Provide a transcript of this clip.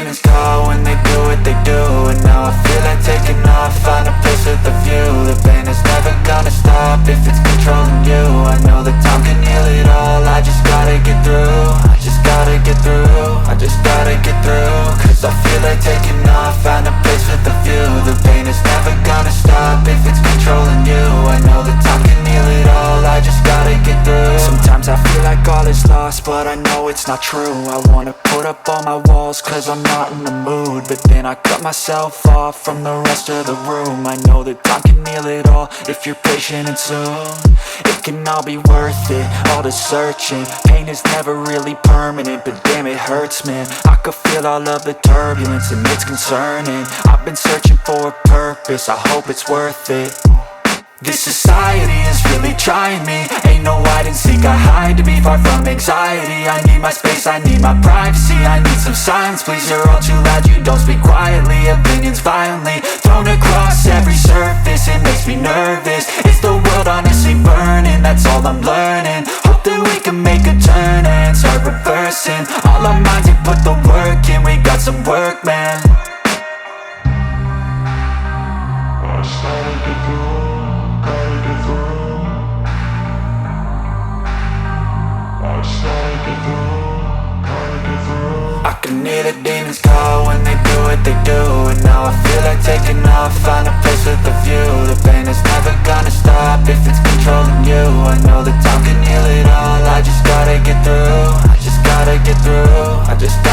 demons call when they do what they do. And now I feel like taking off, find a place with a view. The pain is never gonna stop if it's controlling you. I know that time can heal it all, I just gotta get through. I just gotta get through, I just gotta get through. Cause I feel like taking off, find a place with a view. The pain is never gonna stop if it's controlling you. I know that time can heal it all, I just gotta get through. Sometimes I feel like all is lost, but I know it's not true. I wanna put up all my walls cause I'm not in the mood, but then I cut myself off from the rest of the room. I know that time can heal it all if you're patient and soon. It can all be worth it, all the searching. Pain is never really permanent, but damn it hurts, man. I could feel all of the turbulence and it's concerning. I've been searching for a purpose, I hope it's worth it. This society is really trying me. Ain't no hide and seek, I hide to be far from anxiety. I need my space, I need my privacy. I need some silence, please, you're all too loud. You don't speak quietly, opinions violently thrown across every surface. It makes me nervous, it's the world honestly burning. That's all I'm learning, hope that we can make a turn and start reversing. All our minds, we put the work in, we got some work, man. I started to grow. I can hear the demons call when they do what they do. And now I feel like taking off, find a place with a view. The pain is never gonna stop if it's controlling you. I know that time can heal it all, I just gotta get through. I just gotta get through, I just gotta